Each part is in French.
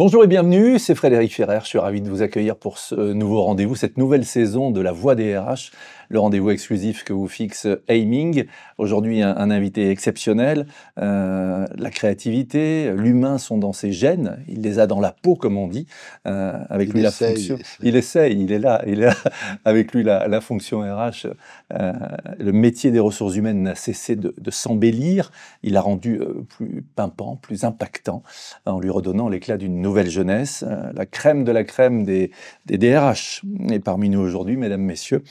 Bonjour et bienvenue, c'est Frédéric Ferrer, je suis ravi de vous accueillir pour ce nouveau rendez-vous, cette nouvelle saison de La Voix des RH, le rendez-vous exclusif que vous fixe Aiming. Aujourd'hui, un invité exceptionnel, la créativité, l'humain sont dans ses gènes, il les a dans la peau comme on dit, avec Il lui la essaye, fonction, il essaye. il essaye, il est là, avec lui la fonction RH, le métier des ressources humaines n'a cessé de s'embellir, il l'a rendu plus pimpant, plus impactant, en lui redonnant l'éclat d'une nouvelle jeunesse, la crème de la crème des DRH. Et parmi nous aujourd'hui, mesdames, messieurs,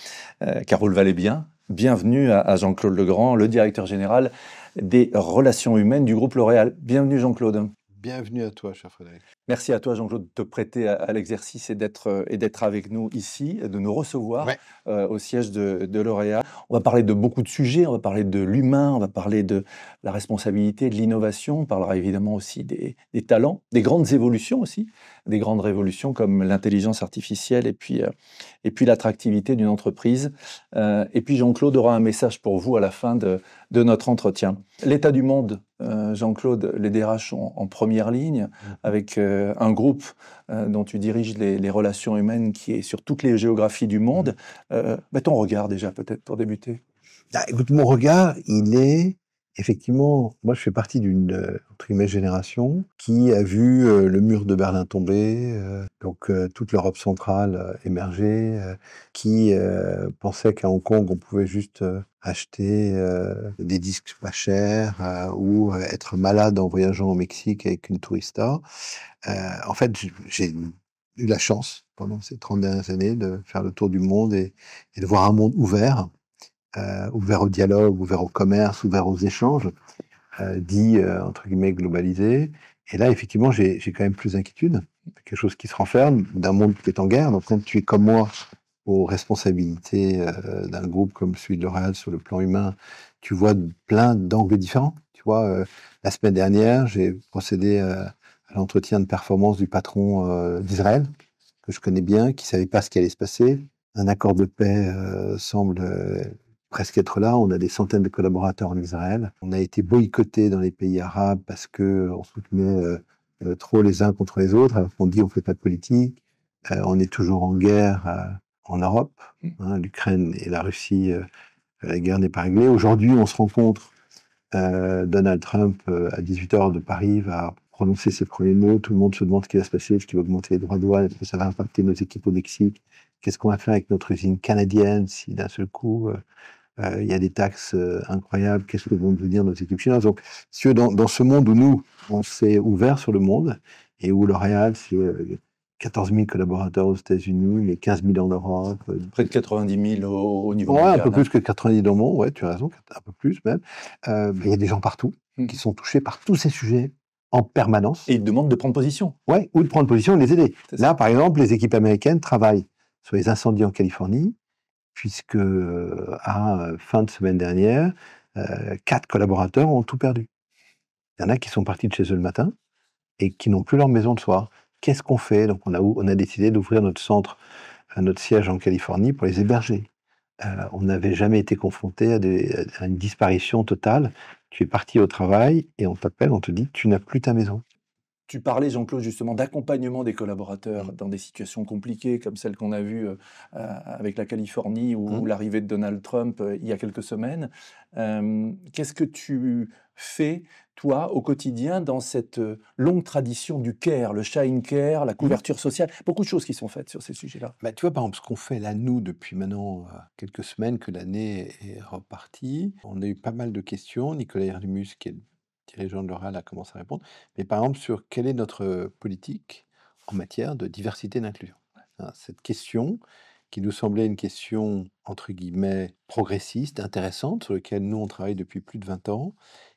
Carole Vallée-Bien, bienvenue à Jean-Claude Legrand, le directeur général des relations humaines du groupe L'Oréal. Bienvenue Jean-Claude. Bienvenue à toi, cher Frédéric. Merci à toi Jean-Claude de te prêter à l'exercice et d'être avec nous ici, de nous recevoir Ouais. au siège de L'Oréal. On va parler de beaucoup de sujets, on va parler de l'humain, on va parler de la responsabilité, de l'innovation, on parlera évidemment aussi des talents, des grandes évolutions aussi, des grandes révolutions comme l'intelligence artificielle et puis l'attractivité d'une entreprise. Et puis Jean-Claude aura un message pour vous à la fin de notre entretien. L'état du monde, Jean-Claude, les DRH sont en première ligne avec un groupe dont tu diriges les relations humaines qui est sur toutes les géographies du monde. Ton regard déjà peut-être pour débuter. Ah, écoute, mon regard, il est effectivement, moi je fais partie d'une entre guillemets génération qui a vu le mur de Berlin tomber, donc toute l'Europe centrale émerger, qui pensait qu'à Hong Kong on pouvait juste acheter des disques pas chers ou être malade en voyageant au Mexique avec une tourista. En fait, j'ai eu la chance pendant ces 30 dernières années de faire le tour du monde et de voir un monde ouvert. Ouvert au dialogue, ouvert au commerce, ouvert aux échanges, dit entre guillemets globalisé. Et là, effectivement, j'ai quand même plus d'inquiétude, quelque chose qui se renferme, d'un monde qui est en guerre. Donc, quand tu es comme moi aux responsabilités d'un groupe comme celui de L'Oréal sur le plan humain, tu vois plein d'angles différents. Tu vois, la semaine dernière, j'ai procédé à l'entretien de performance du patron d'Israël, que je connais bien, qui savait pas ce qui allait se passer. Un accord de paix semble presque être là. On a des centaines de collaborateurs en Israël. On a été boycottés dans les pays arabes parce que on soutenait trop les uns contre les autres. Alors qu'on dit on fait pas de politique. On est toujours en guerre en Europe. Hein, l'Ukraine et la Russie, la guerre n'est pas réglée. Aujourd'hui, on se rencontre. Donald Trump, à 18h de Paris, va prononcer ses premiers mots. Tout le monde se demande ce qui va se passer, est-ce qu'il va augmenter les droits de douane, est-ce que ça va impacter nos équipes au Mexique, qu'est-ce qu'on va faire avec notre usine canadienne si d'un seul coup il y a des taxes incroyables, qu'est-ce que vont devenir nos équipes chinoises. Donc, si tu veux, dans ce monde où nous, on s'est ouvert sur le monde et où L'Oréal, c'est 14 000 collaborateurs aux États-Unis, mais 15 000 en Europe. Près de 90 000 au niveau Ouais, un mondial. peu plus que 90 dans le monde, ouais, tu as raison, un peu plus même. Il y a des gens partout qui sont touchés par tous ces sujets en permanence. Et ils demandent de prendre position. Ouais, ou de prendre position et de les aider. C'est ça. Là, par exemple, les équipes américaines travaillent sur les incendies en Californie, puisque à fin de semaine dernière, 4 collaborateurs ont tout perdu. Il y en a qui sont partis de chez eux le matin et qui n'ont plus leur maison le soir. Qu'est-ce qu'on fait? Donc on a décidé d'ouvrir notre siège en Californie pour les héberger. On n'avait jamais été confronté à une disparition totale. Tu es parti au travail et on t'appelle, on te dit: «Tu n'as plus ta maison». Tu parlais, Jean-Claude, justement d'accompagnement des collaborateurs dans des situations compliquées comme celle qu'on a vue avec la Californie ou Mmh. l'arrivée de Donald Trump il y a quelques semaines. Qu'est-ce que tu fais, toi, au quotidien, dans cette longue tradition du care, le shine care, la Mmh. couverture sociale? Beaucoup de choses qui sont faites sur ces sujets-là. Bah, tu vois, par exemple, ce qu'on fait là, nous, depuis maintenant, quelques semaines que l'année est repartie, on a eu pas mal de questions. Nicolas Hieronymus, qui est le dirigeant de l'Oréal, a commencé à répondre. Mais par exemple, sur quelle est notre politique en matière de diversité et d'inclusion? Hein, cette question, qui nous semblait une question, entre guillemets, «progressiste», intéressante, sur laquelle nous, on travaille depuis plus de 20 ans,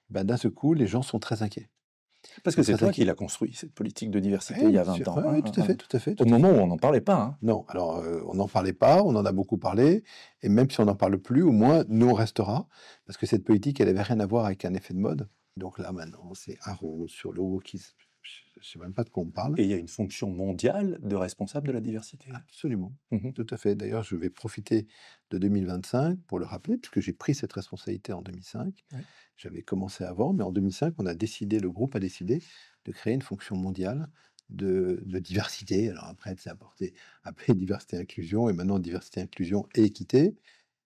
bah, d'un seul coup, les gens sont très inquiets. Parce Ils que sont c'est très toi qui inquiets. l'as construit, cette politique de diversité, Ouais, il y a bien 20 sûr. ans, Ouais, ouais, tout à fait, tout à fait, au tout à moment où fait. on n'en parlait pas. Hein. Non, alors, on n'en parlait pas, on en a beaucoup parlé et même si on n'en parle plus, au moins nous on restera parce que cette politique, elle avait rien à voir avec un effet de mode. Donc là, maintenant, c'est Arros sur le wokisme, je sais même pas de quoi on parle. Et il y a une fonction mondiale de responsable de la diversité. Absolument, Mhm. tout à fait. D'ailleurs, je vais profiter de 2025 pour le rappeler puisque j'ai pris cette responsabilité en 2005. Ouais. J'avais commencé avant, mais en 2005, on a décidé, le groupe a décidé de créer une fonction mondiale de diversité. Alors après, c'est appelé diversité inclusion, et maintenant diversité inclusion et équité.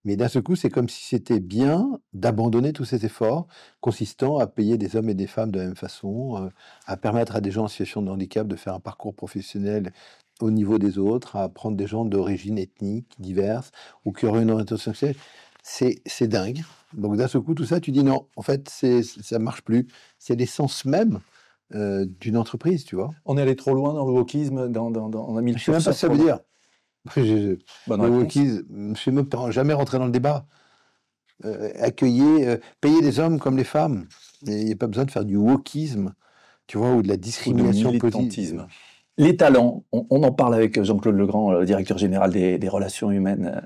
Mais d'un seul coup, c'est comme si c'était bien d'abandonner tous ces efforts consistant à payer des hommes et des femmes de la même façon, à permettre à des gens en situation de handicap de faire un parcours professionnel au niveau des autres, à prendre des gens d'origine ethnique diverses ou qui auraient une orientation sexuelle. C'est dingue. Donc d'un seul coup, tout ça, tu dis non, en fait, ça marche plus. C'est l'essence même d'une entreprise, tu vois. On est allé trop loin dans le wokisme, on a mis le Je sais même pas curseur ce que ça trop veut loin. dire. Bonne Le réponse. wokisme, je ne suis même jamais rentré dans le débat. Payer les hommes comme les femmes. Il n'y a pas besoin de faire du wokisme, tu vois, ou de la Ou de discrimination positive. militantisme. Les talents, on en parle avec Jean-Claude Legrand, le directeur général des relations humaines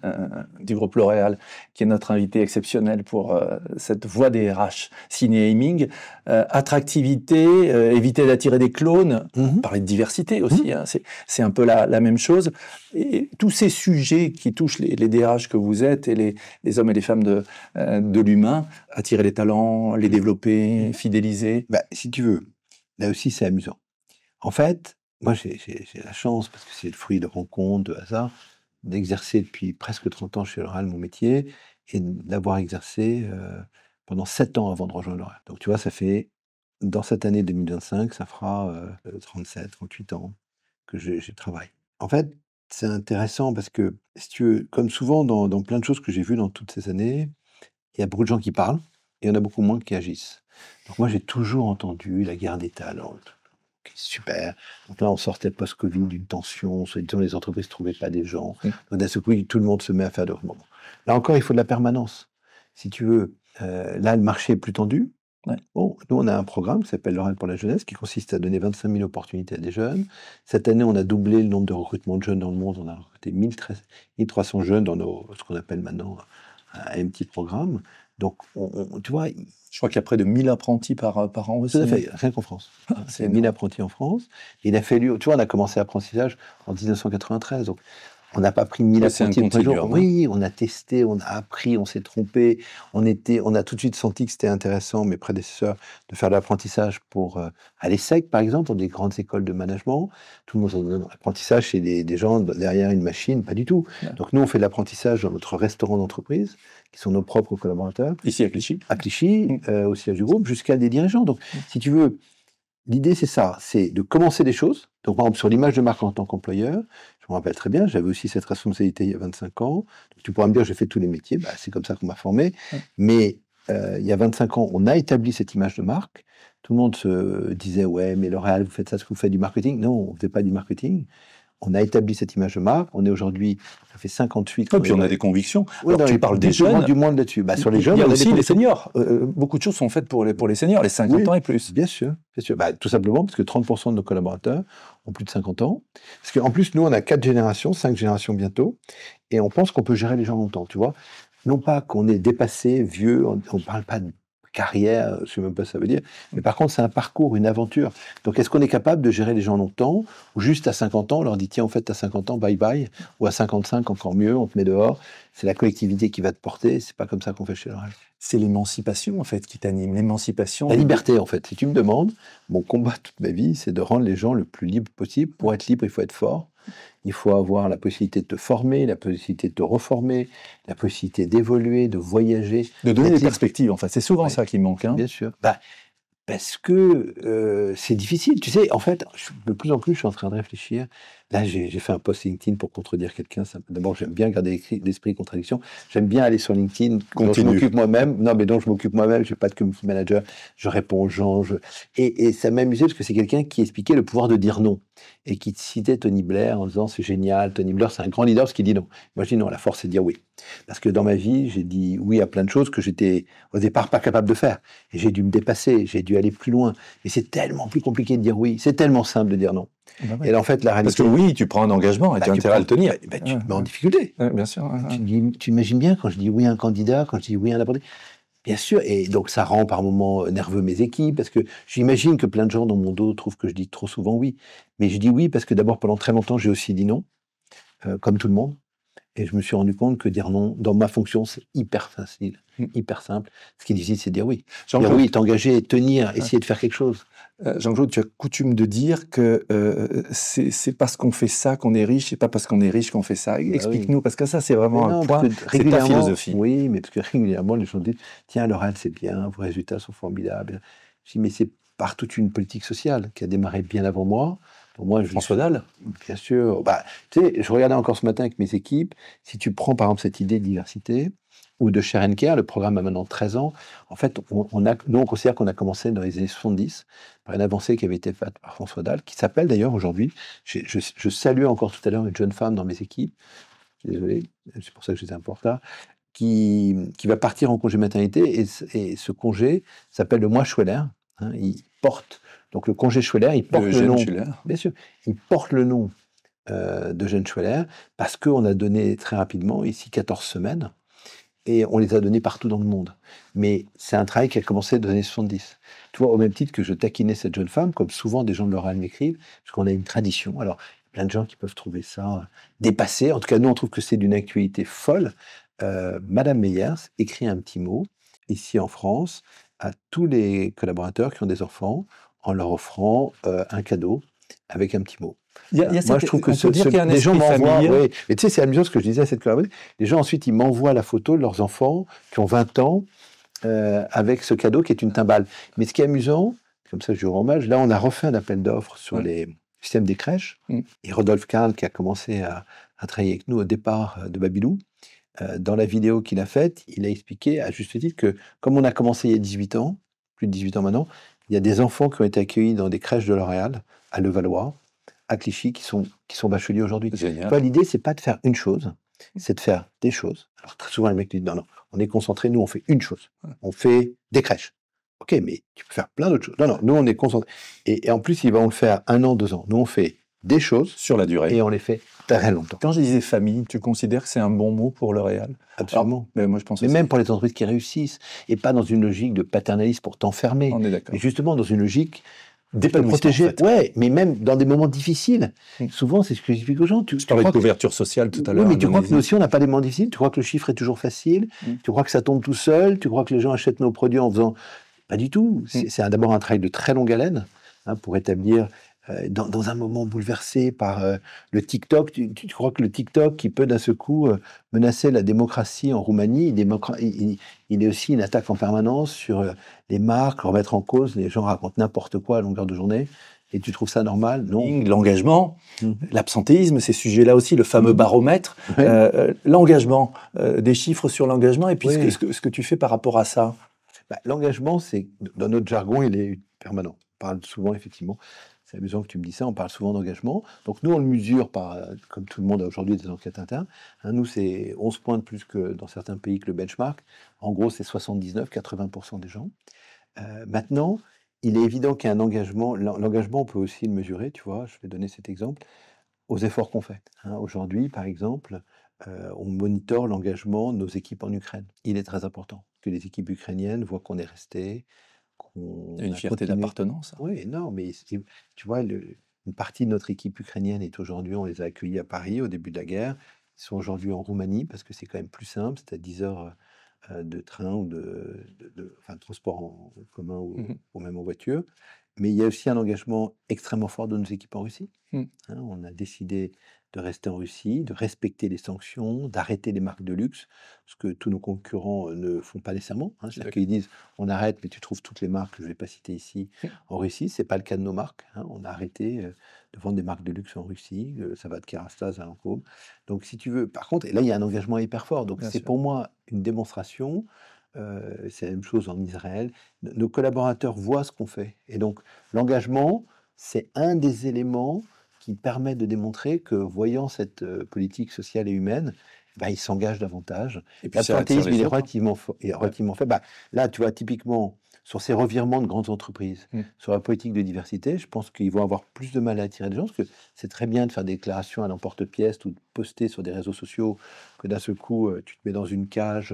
du groupe L'Oréal, qui est notre invité exceptionnel pour cette voix des RH, ciné aiming. Attractivité, éviter d'attirer des clones, parler de diversité aussi, hein, c'est un peu la même chose. Et tous ces sujets qui touchent les DRH que vous êtes et les hommes et les femmes de l'humain, attirer les talents, les développer, fidéliser. Bah, si tu veux, là aussi c'est amusant. En fait, moi j'ai la chance, parce que c'est le fruit de rencontres, de hasard, d'exercer depuis presque 30 ans chez L'Oréal mon métier, et d'avoir exercé pendant 7 ans avant de rejoindre L'Oréal. Donc tu vois, ça fait, dans cette année 2025, ça fera 37, 38 ans que j'ai travaillé. En fait, c'est intéressant parce que, si tu veux, comme souvent dans plein de choses que j'ai vues dans toutes ces années, il y a beaucoup de gens qui parlent, et il y en a beaucoup moins qui agissent. Donc moi, j'ai toujours entendu la guerre des talents. Ok, super. Donc là, on sortait post-Covid d'une tension, soi-disant les entreprises ne trouvaient pas des gens. Donc d'un seul coup, tout le monde se met à faire de recrutement. Là encore, il faut de la permanence. Si tu veux, là, le marché est plus tendu. Ouais. Bon, nous, on a un programme qui s'appelle L'Oréal pour la jeunesse, qui consiste à donner 25 000 opportunités à des jeunes. Cette année, on a doublé le nombre de recrutements de jeunes dans le monde. On a recruté 1300 jeunes dans ce qu'on appelle maintenant un petit programme. Donc, tu vois, Je crois qu'il y a près de 1000 apprentis par an aussi. tout à fait, rien qu'en France. C'est 1000 apprentis en France. Il a fallu, tu vois, on a commencé l'apprentissage en 1993. Donc, on n'a pas pris 1000 c'est un apprentis par jour. continuum, hein. Oui, on a testé, on a appris, on s'est trompé. On a tout de suite senti que c'était intéressant, mes prédécesseurs, de faire de l'apprentissage à l'ESSEC, par exemple, dans des grandes écoles de management. Tout le monde, l'apprentissage, c'est des gens derrière une machine, pas du tout. Ouais. Donc, nous, on fait de l'apprentissage dans notre restaurant d'entreprise, qui sont nos propres collaborateurs. Ici à Clichy. À Clichy, au siège du groupe, jusqu'à des dirigeants. Donc, si tu veux, l'idée, c'est ça, c'est de commencer des choses. Donc, par exemple, sur l'image de marque en tant qu'employeur, je me rappelle très bien, j'avais aussi cette responsabilité il y a 25 ans. Donc, tu pourras me dire, j'ai fait tous les métiers, bah, c'est comme ça qu'on m'a formé. Ouais. Mais il y a 25 ans, on a établi cette image de marque. Tout le monde se disait, ouais, mais L'Oréal, vous faites ça, est-ce que vous faites du marketing? Non, on ne faisait pas du marketing. On a établi cette image de marque. On est aujourd'hui, ça fait 58. Et puis on a des convictions. Oui, Alors, tu parles des jeunes. Du monde là-dessus. Bah, sur les jeunes, il y a on a aussi des les seniors. Beaucoup de choses sont faites pour les seniors, les 50 ans et plus. Bien sûr, bien sûr. Bah, tout simplement parce que 30% de nos collaborateurs ont plus de 50 ans. Parce qu'en plus, nous, on a 4 générations, 5 générations bientôt, et on pense qu'on peut gérer les gens longtemps, tu vois. Non pas qu'on est dépassé, vieux, on ne parle pas de carrière, je ne sais même pas ce que ça veut dire, mais par contre, c'est un parcours, une aventure. Donc, est-ce qu'on est capable de gérer les gens longtemps, ou juste à 50 ans, on leur dit, tiens, en fait, à 50 ans, bye bye, ou à 55, encore mieux, on te met dehors, c'est la collectivité qui va te porter, c'est pas comme ça qu'on fait chez L'Oréal. C'est l'émancipation, en fait, qui t'anime, l'émancipation. La liberté, en fait. Si tu me demandes, mon combat toute ma vie, c'est de rendre les gens le plus libres possible. Pour être libre, il faut être fort. Il faut avoir la possibilité de te former, la possibilité de te reformer, la possibilité d'évoluer, de voyager. De donner des perspectives, en fait. C'est souvent ça qui manque. Hein. Bien sûr. Bah, parce que c'est difficile. Tu sais, en fait, de plus en plus, je suis en train de réfléchir. Là, j'ai fait un post LinkedIn pour contredire quelqu'un. D'abord, j'aime bien garder l'esprit de contradiction. J'aime bien aller sur LinkedIn, dont je m'occupe moi-même. Non, mais dont je m'occupe moi-même. Je n'ai pas de community manager. Je réponds aux gens. Et ça m'a amusé parce que c'est quelqu'un qui expliquait le pouvoir de dire non. Et qui citait Tony Blair en disant c'est génial. Tony Blair, c'est un grand leader parce qu'il dit non. Moi, je dis non, la force, c'est de dire oui. Parce que dans ma vie, j'ai dit oui à plein de choses que j'étais au départ pas capable de faire. Et j'ai dû me dépasser. J'ai dû aller plus loin. Mais c'est tellement plus compliqué de dire oui. C'est tellement simple de dire non. Bah ouais. Et là, en fait, la réalité... Parce que oui, tu prends un engagement et tu as intérêt à le tenir. Tu te mets en difficulté. Bien sûr. Tu imagines bien quand je dis oui à un candidat, quand je dis oui à un apprenti. Bien sûr, et donc ça rend par moments nerveux mes équipes, parce que j'imagine que plein de gens dans mon dos trouvent que je dis trop souvent oui. Mais je dis oui parce que d'abord, pendant très longtemps, j'ai aussi dit non, comme tout le monde. Et je me suis rendu compte que dire non, dans ma fonction, c'est hyper facile, hyper simple. Ce qui est difficile, c'est dire oui. Dire oui, t'engager, tenir, essayer de faire quelque chose. Jean-Claude, tu as coutume de dire que c'est parce qu'on fait ça qu'on est riche, et pas parce qu'on est riche qu'on fait ça. Explique-nous, parce que ça, c'est vraiment un point, c'est ta philosophie. Oui, mais parce que régulièrement, les gens disent « Tiens, l'oral, c'est bien, vos résultats sont formidables. » Je dis « Mais c'est par toute une politique sociale qui a démarré bien avant moi. » Pour moi, François Dalle. Bien sûr. Bah, tu sais, je regardais encore ce matin avec mes équipes. Si tu prends par exemple cette idée de diversité ou de Share and Care, le programme a maintenant 13 ans. En fait, nous, on considère qu'on a commencé dans les années 70 par une avancée qui avait été faite par François Dalle, qui s'appelle d'ailleurs aujourd'hui, je salue encore tout à l'heure une jeune femme dans mes équipes, désolé, c'est pour ça que j'étais un peu en retard, qui va partir en congé maternité, et ce congé s'appelle le mois Schweller. Hein, il porte, donc le congé Schweller, il porte le nom, bien sûr, il porte le nom de Jeanne Schweller, parce qu'on a donné très rapidement, ici, 14 semaines, et on les a donnés partout dans le monde. Mais c'est un travail qui a commencé dans les années 70. Tu vois, au même titre que je taquinais cette jeune femme, comme souvent des gens de l'oral m'écrivent, parce qu'on a une tradition. Alors, il y a plein de gens qui peuvent trouver ça dépassé. En tout cas, nous, on trouve que c'est d'une actualité folle. Madame Meyers écrit un petit mot, ici en France, à tous les collaborateurs qui ont des enfants, en leur offrant un cadeau avec un petit mot. Moi, je trouve que les gens m'envoient. Oui, mais tu sais, c'est amusant ce que je disais à cette collaboratrice. Les gens, ensuite, ils m'envoient la photo de leurs enfants qui ont 20 ans avec ce cadeau qui est une timbale. Mais ce qui est amusant, comme ça je lui rends hommage, là, on a refait un appel d'offres sur les systèmes des crèches. Et Rodolphe Karl, qui a commencé à travailler avec nous au départ de Babylou, dans la vidéo qu'il a faite, il a expliqué à juste titre que, comme on a commencé il y a 18 ans, plus de 18 ans maintenant, il y a des enfants qui ont été accueillis dans des crèches de L'Oréal, à Levallois, à Clichy, qui sont bacheliers aujourd'hui. L'idée, c'est pas de faire une chose, c'est de faire des choses. Alors très souvent, les mecs disent non, on est concentré, nous on fait une chose, on fait des crèches. Ok, mais tu peux faire plein d'autres choses. Non, nous on est concentré. Et en plus, ils vont le faire 1 an, 2 ans. Nous on fait des choses sur la durée et on les fait très longtemps. Quand je disais famille, tu considères que c'est un bon mot pour L'Oréal? Absolument. Mais moi, je pense mais même pour les entreprises qui réussissent, et pas dans une logique de paternalisme pour t'enfermer, on est d'accord. Mais justement dans une logique de protéger. En fait. Ouais, mais même dans des moments difficiles. Souvent, c'est ce que j'explique aux gens. Tu parlais de couverture sociale tout à l'heure. Oui, mais tu crois que nous aussi, on n'a pas des moments difficiles? Tu crois que le chiffre est toujours facile? Tu crois que ça tombe tout seul? Tu crois que les gens achètent nos produits en faisant... Pas du tout. C'est d'abord un travail de très longue haleine pour établir... Dans un moment bouleversé par le TikTok, tu crois que le TikTok, qui peut d'un seul coup menacer la démocratie en Roumanie, il est aussi une attaque en permanence sur les marques, remettre en cause, les gens racontent n'importe quoi à longueur de journée, et tu trouves ça normal? Non. L'engagement, l'absentéisme, ces sujets-là aussi, le fameux baromètre, l'engagement, des chiffres sur l'engagement, et puis ce que tu fais par rapport à ça. L'engagement, c'est, dans notre jargon, il est permanent. On parle souvent, effectivement, c'est amusant que tu me dis ça, on parle souvent d'engagement. Donc nous, on le mesure par, comme tout le monde a aujourd'hui des enquêtes internes. Nous, c'est 11 points de plus que dans certains pays que le benchmark. En gros, c'est 79-80% des gens. Maintenant, il est évident qu'il y a un engagement. L'engagement, on peut aussi le mesurer, tu vois, je vais donner cet exemple, aux efforts qu'on fait. Aujourd'hui, par exemple, on monitore l'engagement de nos équipes en Ukraine. Il est très important que les équipes ukrainiennes voient qu'on est resté, il y a une fierté d'appartenance. Oui, non, mais tu vois, une partie de notre équipe ukrainienne est aujourd'hui, on les a accueillis à Paris au début de la guerre. Ils sont aujourd'hui en Roumanie parce que c'est quand même plus simple, c'est à 10 heures de train ou de transport en commun ou même en voiture. Mais il y a aussi un engagement extrêmement fort de nos équipes en Russie. On a décidé de rester en Russie, de respecter les sanctions, d'arrêter les marques de luxe, ce que tous nos concurrents ne font pas nécessairement. C'est-à-dire qu'ils disent on arrête, mais tu trouves toutes les marques que je ne vais pas citer ici en Russie. Ce n'est pas le cas de nos marques. On a arrêté de vendre des marques de luxe en Russie. Ça va de Kerastase à Lancôme. Donc si tu veux, par contre, et là il y a un engagement hyper fort. Donc c'est pour moi une démonstration. C'est la même chose en Israël. Nos collaborateurs voient ce qu'on fait. Et donc l'engagement, c'est un des éléments qui permet de démontrer que, voyant cette politique sociale et humaine, ils s'engagent davantage. Et puis l'absentéisme, il est relativement faible. Là, tu vois, typiquement, sur ces revirements de grandes entreprises, sur la politique de diversité, je pense qu'ils vont avoir plus de mal à attirer les gens, parce que c'est très bien de faire des déclarations à l'emporte-pièce ou de poster sur des réseaux sociaux, que d'un seul coup, tu te mets dans une cage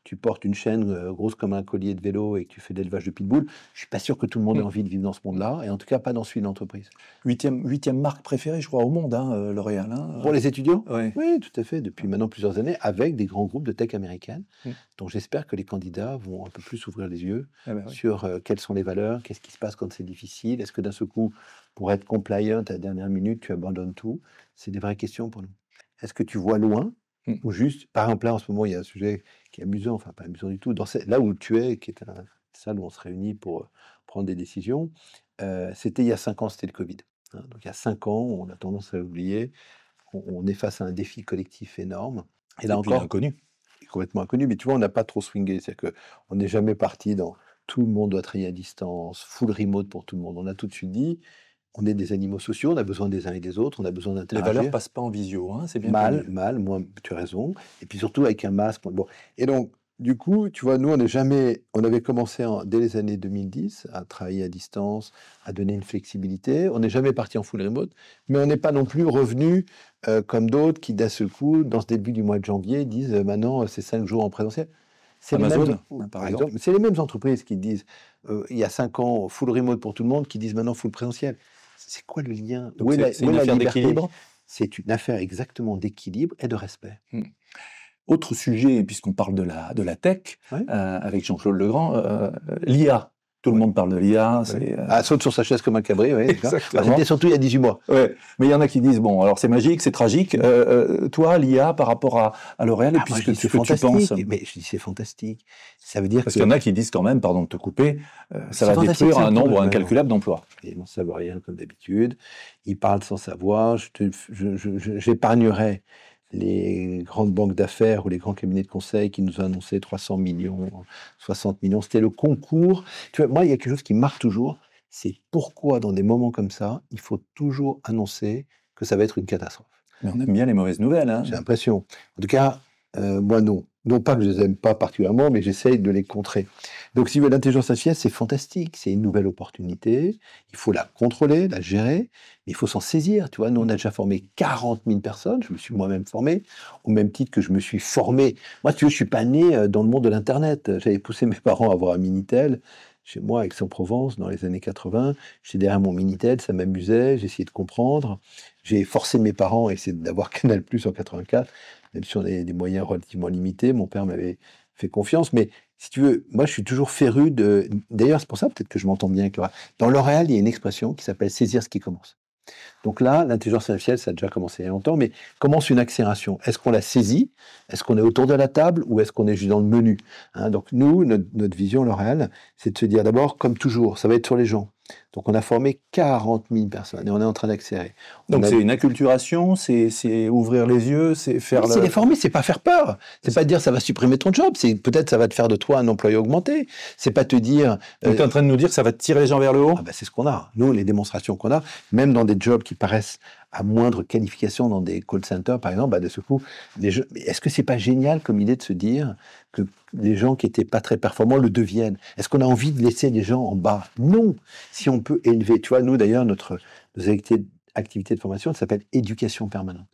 tu portes une chaîne grosse comme un collier de vélo et que tu fais de l'élevage de pitbull, je suis pas sûr que tout le monde ait envie de vivre dans ce monde-là, et en tout cas pas dans celui d'entreprise. Huitième marque préférée, je crois, au monde, hein, L'Oréal. Hein. Pour les étudiants? Ouais. Oui, tout à fait, depuis maintenant plusieurs années, avec des grands groupes de tech américaines, dont j'espère que les candidats vont un peu plus ouvrir les yeux Ah bah oui. sur quelles sont les valeurs, qu'est-ce qui se passe quand c'est difficile, est-ce que d'un seul coup, pour être compliant à la dernière minute, tu abandonnes tout? C'est des vraies questions pour nous. Est-ce que tu vois loin ou juste, par exemple, là en ce moment, il y a un sujet qui est amusant, enfin pas amusant du tout, là où tu es, qui est une salle où on se réunit pour prendre des décisions, c'était il y a 5 ans, c'était le Covid. Hein. Donc il y a 5 ans, on a tendance à l'oublier, on est face à un défi collectif énorme. Et là puis encore, l'inconnu. complètement inconnu, mais tu vois, on n'a pas trop swingé. C'est-à-dire qu'on n'est jamais parti dans tout le monde doit travailler à distance, full remote pour tout le monde. On a tout de suite dit, on est des animaux sociaux, on a besoin des uns et des autres, on a besoin Les d'interagir. valeurs passent pas en visio, hein, c'est bien Mal, connu. moi, tu as raison. Et puis surtout avec un masque. Bon. Et donc, du coup, tu vois, nous, on avait commencé dès les années 2010 à travailler à distance, à donner une flexibilité. On n'est jamais parti en full remote, mais on n'est pas non plus revenu comme d'autres qui, d'un seul coup, dans ce début du mois de janvier, disent maintenant, c'est 5 jours en présentiel. C'est Amazon, par exemple, c'est les mêmes entreprises qui disent, il y a 5 ans, full remote pour tout le monde, qui disent maintenant full présentiel. C'est quoi le lien? Donc c'est une affaire d'équilibre. C'est une affaire exactement d'équilibre et de respect. Autre sujet, puisqu'on parle de la tech, avec Jean-Claude Legrand, l'IA. Tout le monde parle de l'IA. Saute sur sa chaise comme un cabri, oui. Exactement. C'était surtout il y a 18 mois. Ouais. Mais il y en a qui disent, bon, alors c'est magique, c'est tragique. Toi, l'IA, par rapport à L'Oréal, et puis ce que tu penses. Mais je dis c'est fantastique. Ça veut dire Parce qu'il y en a qui disent quand même, pardon de te couper, ça va détruire un nombre incalculable d'emplois. Ils n'en savent rien comme d'habitude. Ils parlent sans savoir. J'épargnerai les grandes banques d'affaires ou les grands cabinets de conseil qui nous ont annoncé 300 millions, 60 millions. C'était le concours. Tu vois, moi, il y a quelque chose qui me marque toujours, c'est pourquoi dans des moments comme ça, il faut toujours annoncer que ça va être une catastrophe. Mais on aime bien les mauvaises nouvelles. Hein. J'ai l'impression. En tout cas, moi, non. Non pas que je les aime pas particulièrement, mais j'essaye de les contrer. Donc, si vous voulez, l'intelligence artificielle, c'est fantastique. C'est une nouvelle opportunité. Il faut la contrôler, la gérer, mais il faut s'en saisir. Tu vois, nous, on a déjà formé 40 000 personnes. Je me suis moi-même formé, au même titre que je me suis formé. Moi, tu vois, je suis pas né dans le monde de l'Internet. J'avais poussé mes parents à avoir un Minitel. Chez moi, à Aix-en-Provence, dans les années 80, j'étais derrière mon Minitel, ça m'amusait, j'essayais de comprendre. J'ai forcé mes parents à essayer d'avoir Canal+ en 84, même si on avait des moyens relativement limités. Mon père m'avait fait confiance, mais si tu veux, moi, je suis toujours féru de... D'ailleurs, c'est pour ça peut-être que je m'entends bien avec L'Oréal. Dans L'Oréal, il y a une expression qui s'appelle « saisir ce qui commence ». Donc là, l'intelligence artificielle, ça a déjà commencé il y a longtemps, mais commence une accélération. Est-ce qu'on la saisit? Est-ce qu'on est autour de la table ou est-ce qu'on est juste dans le menu? Donc nous, notre vision, L'Oréal, c'est de se dire d'abord, comme toujours, ça va être sur les gens. Donc on a formé 40 000 personnes et on est en train d'accélérer. Donc c'est une acculturation, c'est ouvrir les yeux, c'est faire... C'est les former, c'est pas faire peur. C'est pas dire ça va supprimer ton job, c'est peut-être ça va te faire de toi un employé augmenté. C'est pas te dire... Donc tu es en train de nous dire que ça va tirer les gens vers le haut? C'est ce qu'on a. Nous, les démonstrations qu'on a, même dans des jobs qui paraissent à moindre qualification dans des call centers, par exemple, de ce coup, est-ce que c'est pas génial comme idée de se dire que les gens qui étaient pas très performants le deviennent? Est-ce qu'on a envie de laisser les gens en bas? Non. Si on peut élever, tu vois, nous d'ailleurs, nos activité de formation, ça s'appelle éducation permanente.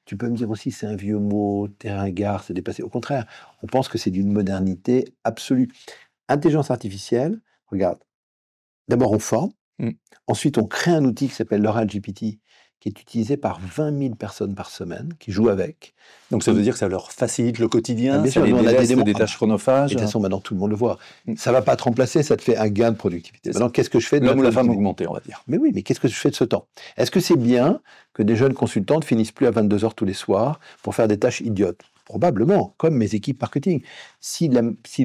Tu peux me dire aussi, c'est un vieux mot, t'es ringard, c'est dépassé. Au contraire, on pense que c'est d'une modernité absolue. Intelligence artificielle, regarde, d'abord on forme, ensuite on crée un outil qui s'appelle L'Oréal GPT, qui est utilisé par 20 000 personnes par semaine, qui jouent avec. Donc ça veut dire que ça leur facilite le quotidien, bien ça sûr, les nous, on a délaisse des tâches chronophages. Et de toute façon, maintenant, tout le monde le voit. Ça ne va pas te remplacer, ça te fait un gain de productivité. Maintenant, qu'est-ce que je fais de l'homme ou la femme augmentée, on va dire. Mais oui, mais qu'est-ce que je fais de ce temps? Est-ce que c'est bien que des jeunes consultantes finissent plus à 22 heures tous les soirs pour faire des tâches idiotes? Probablement, comme mes équipes marketing. Si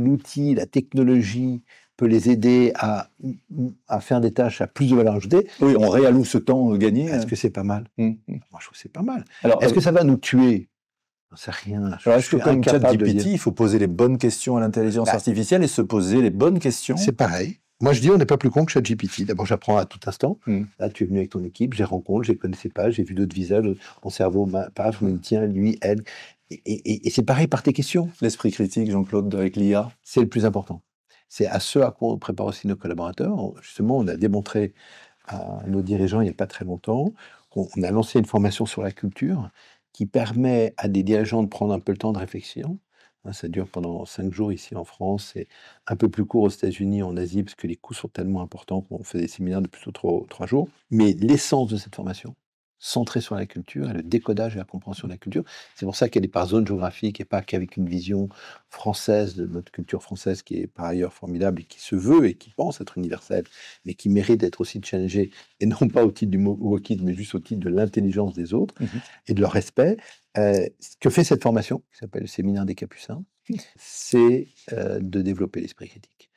l'outil, la technologie peut les aider à faire des tâches à plus de valeur ajoutée. Oui, on réalloue ce temps gagné. Est-ce que c'est pas mal? Moi, je trouve que c'est pas mal. Alors, est-ce que ça va nous tuer? J'en sais rien. Alors, est-ce que comme ChatGPT, il faut poser les bonnes questions à l'intelligence artificielle et se poser les bonnes questions? C'est pareil. Moi, je dis, on n'est pas plus con que ChatGPT. D'abord, j'apprends à tout instant. Là, tu es venu avec ton équipe, je les rencontre, je les connaissais pas, j'ai vu d'autres visages, mon cerveau, paf, je me dis, tiens, lui, elle. Et c'est pareil par tes questions. L'esprit critique, Jean-Claude, avec l'IA. C'est le plus important. C'est à ce à quoi on prépare aussi nos collaborateurs. Justement, on a démontré à nos dirigeants il n'y a pas très longtemps qu'on a lancé une formation sur la culture qui permet à des dirigeants de prendre un peu le temps de réflexion, Ça dure pendant 5 jours ici en France, c'est un peu plus court aux États-Unis, en Asie, parce que les coûts sont tellement importants qu'on fait des séminaires de plutôt 3 jours. Mais l'essence de cette formation, centrée sur la culture et le décodage et la compréhension de la culture, c'est pour ça qu'elle est par zone géographique et pas qu'avec une vision française de notre culture française qui est par ailleurs formidable et qui se veut et qui pense être universelle, mais qui mérite d'être aussi challengée, et non pas au titre du mot wokisme, mais juste au titre de l'intelligence des autres et de leur respect. Ce que fait cette formation, qui s'appelle le séminaire des Capucins, c'est de développer l'esprit critique.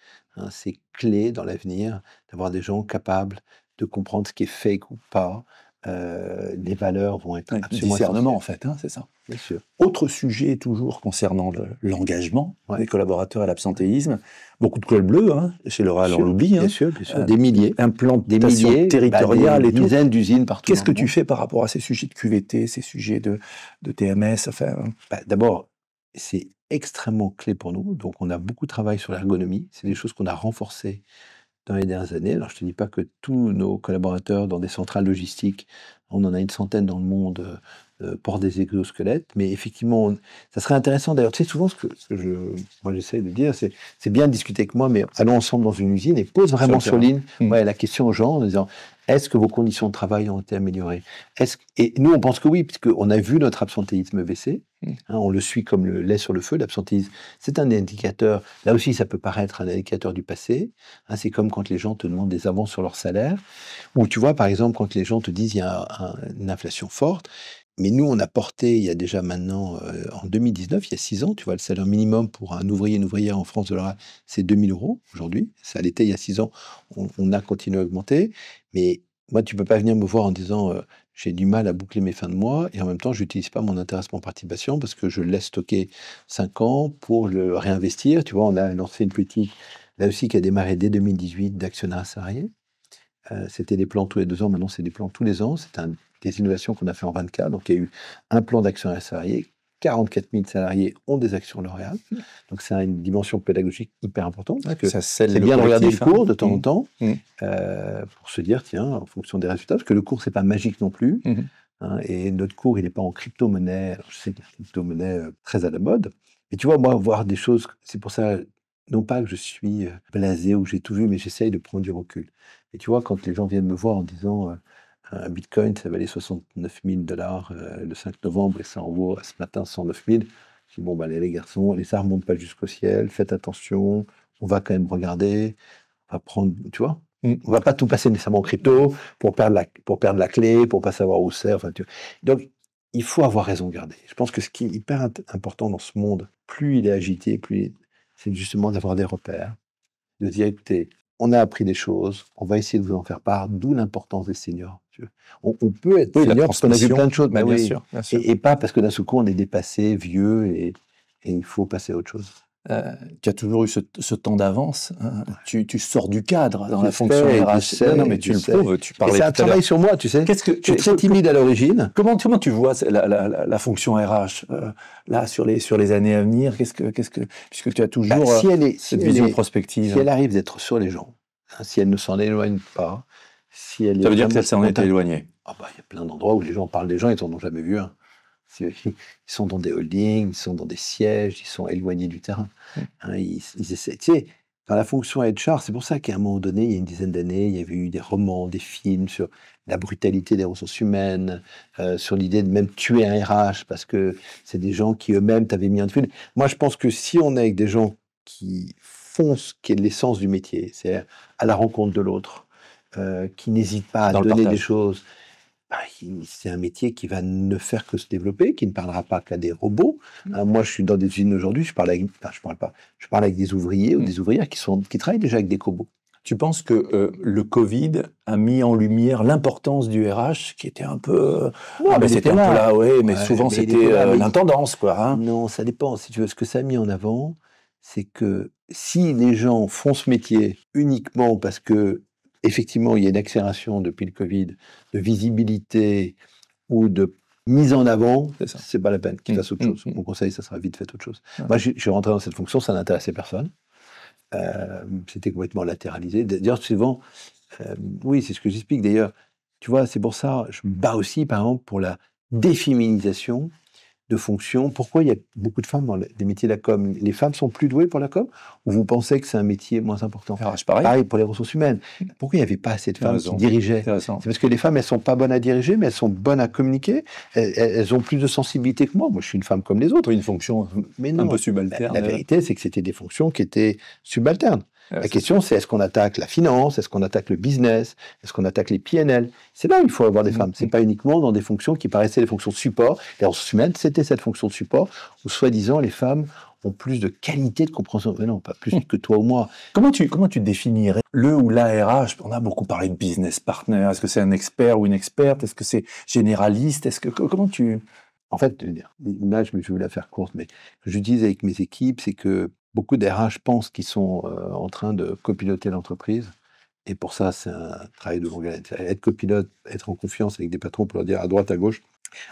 C'est clé dans l'avenir d'avoir des gens capables de comprendre ce qui est fake ou pas. Les valeurs vont être Ouais, absolument discernement, en essentielles. fait, c'est ça. Bien sûr. Autre sujet toujours concernant l'engagement Ouais. des collaborateurs et l'absentéisme. Beaucoup de cols bleus, chez L'Oréal, on l'oublie. Bien sûr, des milliers. Implantation territoriale des et tout. dizaines d'usines partout. Qu'est-ce dans que le tu monde. fais par rapport à ces sujets de QVT, ces sujets de TMS, enfin, D'abord, c'est extrêmement clé pour nous. Donc, on a beaucoup de travail sur l'ergonomie. C'est des choses qu'on a renforcées dans les dernières années. Alors, je ne te dis pas que tous nos collaborateurs dans des centrales logistiques, on en a une centaine dans le monde, portent des exosquelettes, mais effectivement, ça serait intéressant d'ailleurs. Tu sais, souvent, moi j'essaie de dire, c'est bien de discuter avec moi, mais allons ensemble dans une usine et pose vraiment sur ligne la question aux gens en disant, est-ce que vos conditions de travail ont été améliorées? Et nous, on pense que oui, puisqu'on a vu notre absentéisme baisser. On le suit comme le lait sur le feu. L'absentéisme, c'est un indicateur. Là aussi, ça peut paraître un indicateur du passé. C'est comme quand les gens te demandent des avances sur leur salaire. Ou tu vois, par exemple, quand les gens te disent qu'il y a une inflation forte. Mais nous, on a porté, il y a déjà maintenant, en 2019, il y a 6 ans, tu vois, le salaire minimum pour un ouvrier, une ouvrière en France de l'Oréal, c'est 2 000 € aujourd'hui. Ça l'était il y a 6 ans. On a continué à augmenter. Mais moi, tu peux pas venir me voir en disant j'ai du mal à boucler mes fins de mois et en même temps, je n'utilise pas mon intéressement participation parce que je le laisse stocker 5 ans pour le réinvestir. Tu vois, on a lancé une politique, là aussi, qui a démarré dès 2018 d'actionnariat salarié. C'était des plans tous les 2 ans, maintenant c'est des plans tous les ans. C'est des innovations qu'on a fait en 24. Donc il y a eu un plan d'actionnariat salarié. 44 000 salariés ont des actions L'Oréal. Donc c'est une dimension pédagogique hyper importante. Parce que c'est bien de regarder le cours de temps en temps pour se dire, tiens, en fonction des résultats, parce que le cours, c'est pas magique non plus. Et notre cours, il n'est pas en crypto-monnaie. Alors, je sais que la crypto-monnaie très à la mode. Mais tu vois, moi, voir des choses, c'est pour ça, non pas que je suis blasé ou que j'ai tout vu, mais j'essaye de prendre du recul. Et tu vois, quand les gens viennent me voir en disant un bitcoin, ça valait 69 000 $ le 5 novembre et ça en vaut ce matin 109 000. Je dis, bon, bah, les garçons, les ça ne remonte pas jusqu'au ciel, faites attention, on va quand même regarder, on va prendre, tu vois, on va pas tout passer nécessairement en crypto pour perdre la clé, pour pas savoir où c'est. Enfin, donc, il faut avoir raison de garder. Je pense que ce qui est hyper important dans ce monde, plus il est agité, c'est justement d'avoir des repères, de dire, écoutez, on a appris des choses, on va essayer de vous en faire part, d'où l'importance des seniors. On peut être senior parce qu'on a vu plein de choses, bien sûr. Et pas parce que d'un seul coup on est dépassé, vieux, et il faut passer à autre chose. Tu as toujours eu ce temps d'avance. Tu sors du cadre dans la fonction RH. Non, mais tu le prouves. Tu parlais c'est un travail sur moi, tu sais. Je suis très timide à l'origine. Comment tu vois la fonction RH là sur les années à venir? Puisque tu as toujours cette vision prospective. Si elle arrive d'être sur les gens, si elle ne s'en éloigne pas, si elle ça veut dire qu'elle s'en est éloignée. Il y a plein d'endroits où les gens parlent des gens, ils n'en ont jamais vu un. Ils sont dans des holdings, ils sont dans des sièges, ils sont éloignés du terrain. Ils essaient. Tu sais, dans la fonction HR, c'est pour ça qu'à un moment donné, il y a une dizaine d'années, il y avait eu des romans, des films sur la brutalité des ressources humaines, sur l'idée de même tuer un RH parce que c'est des gens qui eux-mêmes t'avaient mis en fil. Moi, je pense que si on est avec des gens qui font ce qui est l'essence du métier, c'est à la rencontre de l'autre, qui n'hésitent pas à donner des choses. C'est un métier qui va ne faire que se développer, qui ne parlera pas qu'à des robots. Moi, je suis dans des usines aujourd'hui, je parle avec des ouvriers ou des ouvrières qui travaillent déjà avec des cobots. Tu penses que le Covid a mis en lumière l'importance du RH, qui était un peu... c'était un peu là, mais souvent c'était l'intendance, quoi. Non, ça dépend. Si tu veux, ce que ça a mis en avant, c'est que si les gens font ce métier uniquement parce que effectivement, il y a une accélération depuis le Covid de visibilité ou de mise en avant, c'est pas la peine qu'ils fassent autre chose. Mon conseil, ça sera vite fait autre chose. Moi, je suis rentré dans cette fonction, ça n'intéressait personne. C'était complètement latéralisé. D'ailleurs, souvent, oui, c'est ce que j'explique. D'ailleurs, tu vois, c'est pour ça, je me bats aussi, par exemple, pour la déféminisation de fonctions. Pourquoi il y a beaucoup de femmes dans les métiers de la com? Les femmes sont plus douées pour la com, ou vous pensez que c'est un métier moins important? RH, pareil. Pareil pour les ressources humaines. Pourquoi il n'y avait pas assez de femmes qui raison. dirigeaient? Intéressant. C'est parce que les femmes, elles sont pas bonnes à diriger, mais elles sont bonnes à communiquer. Elles ont plus de sensibilité que moi. Moi, je suis une femme comme les autres. Une fonction Mais un non. peu subalterne. La vérité, c'est que c'était des fonctions qui étaient subalternes. Ouais, La question, c'est est-ce qu'on attaque la finance, est-ce qu'on attaque le business, est-ce qu'on attaque les PNL? C'est là où il faut avoir des femmes. C'est pas uniquement dans des fonctions qui paraissaient des fonctions de support. Les ressources humaines, c'était cette fonction de support où, soi-disant, les femmes ont plus de qualité de compréhension. Mais non, pas plus que toi ou moi. Comment tu définirais le ou la RH? On a beaucoup parlé de business partner. Est-ce que c'est un expert ou une experte? Est-ce que c'est généraliste? Comment tu... En fait, l'image, mais je vais la faire courte, mais ce que j'utilise avec mes équipes, c'est que beaucoup d'RH pensent qu'ils sont en train de copiloter l'entreprise. Et pour ça, c'est un travail de longue haleine. Être copilote, être en confiance avec des patrons pour leur dire à droite, à gauche.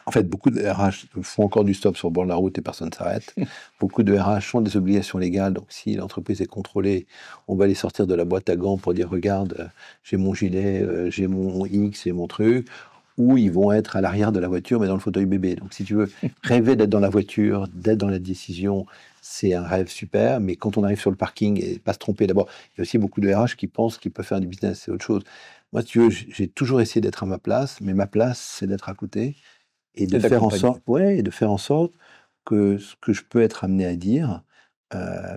En fait, beaucoup de RH font encore du stop sur le bord de la route et personne ne s'arrête. Beaucoup de RH ont des obligations légales. Donc, si l'entreprise est contrôlée, on va les sortir de la boîte à gants pour dire, regarde, j'ai mon gilet, j'ai mon X, j'ai mon truc. Ou ils vont être à l'arrière de la voiture, mais dans le fauteuil bébé. Donc, si tu veux rêver d'être dans la voiture, d'être dans la décision, c'est un rêve super. Mais quand on arrive sur le parking et pas se tromper, d'abord, il y a aussi beaucoup de RH qui pensent qu'ils peuvent faire du business, c'est autre chose. Moi, si tu veux, j'ai toujours essayé d'être à ma place, mais ma place, c'est d'être à côté et de faire en sorte, et de faire en sorte que ce que je peux être amené à dire,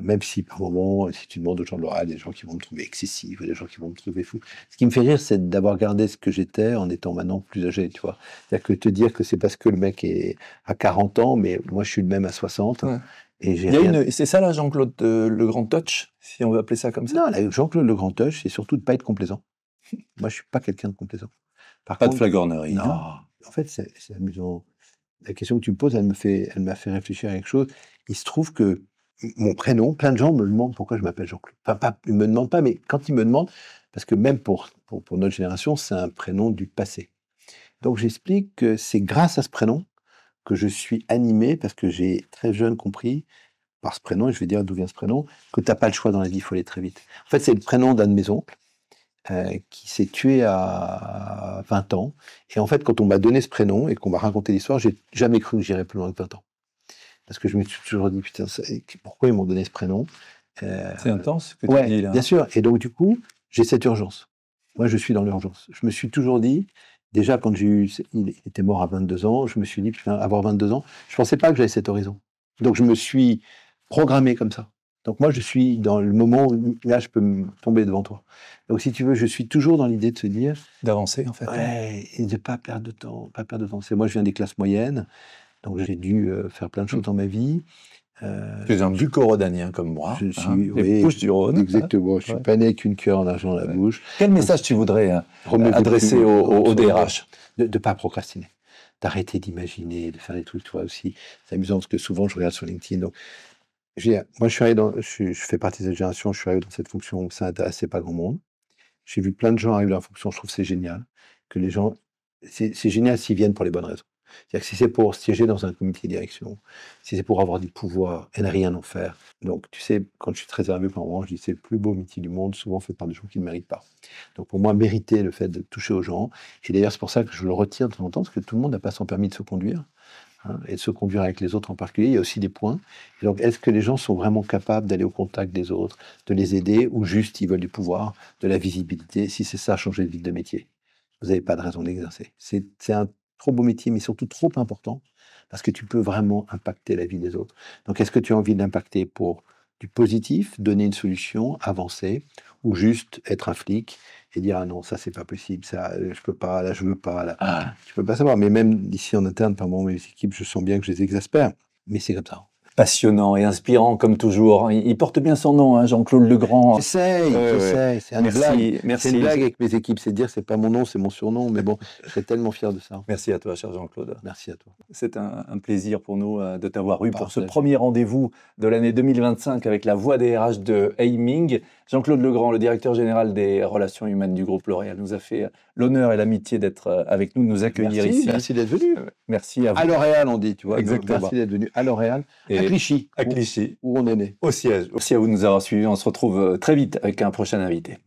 même si par moment, si tu demandes aux gens de l'oral, il y a des gens qui vont me trouver excessif, des gens qui vont me trouver fou. Ce qui me fait rire, c'est d'avoir gardé ce que j'étais en étant maintenant plus âgé, tu vois. C'est-à-dire que te dire que c'est parce que le mec est à 40 ans, mais moi je suis le même à 60. Ouais. Et j'ai c'est ça là, Jean-Claude, le grand touch, si on veut appeler ça comme ça? Non, Jean-Claude le grand touch, c'est surtout de ne pas être complaisant. Moi, je suis pas quelqu'un de complaisant. Par contre, de flagornerie. Non. En fait, c'est amusant. La question que tu me poses, elle m'a fait réfléchir à quelque chose. Il se trouve que mon prénom, plein de gens me demandent pourquoi je m'appelle Jean-Claude. Enfin, ils me demandent pas, mais quand ils me demandent, parce que même pour notre génération, c'est un prénom du passé. Donc j'explique que c'est grâce à ce prénom que je suis animé, parce que j'ai très jeune compris, par ce prénom, et je vais dire d'où vient ce prénom, que tu n'as pas le choix dans la vie, il faut aller très vite. En fait, c'est le prénom d'un de mes oncles, qui s'est tué à 20 ans. Et en fait, quand on m'a donné ce prénom et qu'on m'a raconté l'histoire, j'ai jamais cru que j'irais plus loin que 20 ans. Parce que je me suis toujours dit, putain, pourquoi ils m'ont donné ce prénom? C'est intense ce que tu dis là. Bien sûr. Et donc, du coup, j'ai cette urgence. Moi, je suis dans l'urgence. Je me suis toujours dit, déjà, quand il était mort à 22 ans, je me suis dit, putain, avoir 22 ans, je pensais pas que j'avais cet horizon. Donc, je me suis programmé comme ça. Donc moi, je suis dans le moment où là, je peux me tomber devant toi. Donc si tu veux, je suis toujours dans l'idée de se dire... D'avancer, en fait. Ouais, et de ne pas perdre de temps. Pas perdre de temps. Moi, je viens des classes moyennes, donc j'ai dû faire plein de choses dans ma vie. Tu es un bucco-rhodanien comme moi. Je suis, les Bouches-du-Rhône. Exactement, je ne suis pas né avec une cuillère d'argent dans la bouche. Quel message tu voudrais adresser au DRH? De ne pas procrastiner. D'arrêter d'imaginer, de faire des trucs, toi aussi. C'est amusant parce que souvent, je regarde sur LinkedIn. Donc, moi, je fais partie de cette génération, je suis arrivé dans cette fonction où ça n'intéressait pas grand monde. J'ai vu plein de gens arriver dans la fonction, je trouve que c'est génial. Que les gens, c'est génial s'ils viennent pour les bonnes raisons. C'est-à-dire que si c'est pour siéger dans un comité de direction, si c'est pour avoir du pouvoir et ne rien en faire. Donc, tu sais, quand je suis très énervé par moment, je dis c'est le plus beau métier du monde, souvent fait par des gens qui ne méritent pas. Donc, pour moi, mériter le fait de toucher aux gens, et d'ailleurs, c'est pour ça que je le retire de temps en temps, parce que tout le monde n'a pas son permis de se conduire. Et de se conduire avec les autres en particulier, il y a aussi des points. Et donc, est-ce que les gens sont vraiment capables d'aller au contact des autres, de les aider, ou juste ils veulent du pouvoir, de la visibilité? Si c'est ça, changer de vie de métier, vous n'avez pas de raison d'exercer. C'est un trop beau métier, mais surtout trop important, parce que tu peux vraiment impacter la vie des autres. Donc, est-ce que tu as envie d'impacter pour du positif, donner une solution, avancer, ou juste être un flic et dire ah non, ça c'est pas possible, ça je peux pas, là je veux pas, là tu peux pas savoir. Mais même ici en interne, par mes équipes, je sens bien que je les exaspère, mais c'est comme ça. Passionnant et inspirant comme toujours. Il porte bien son nom, hein, Jean-Claude Legrand. J'essaye. C'est une blague. Merci. C'est une blague avec mes équipes, c'est de dire c'est pas mon nom, c'est mon surnom, mais bon, je serais tellement fier de ça. Merci à toi, cher Jean-Claude. Merci à toi. C'est un plaisir pour nous de t'avoir eu pour ce premier rendez-vous de l'année 2025 avec la voix des RH de Aiming. Jean-Claude Legrand, le directeur général des relations humaines du groupe L'Oréal, nous a fait l'honneur et l'amitié d'être avec nous, de nous accueillir ici. Merci d'être venu. Merci à vous. À L'Oréal, on dit, tu vois. Exactement. Merci d'être venu à L'Oréal, à Clichy. À Clichy. Où on est né. Au siège. Merci à vous de nous avoir suivis. On se retrouve très vite avec un prochain invité.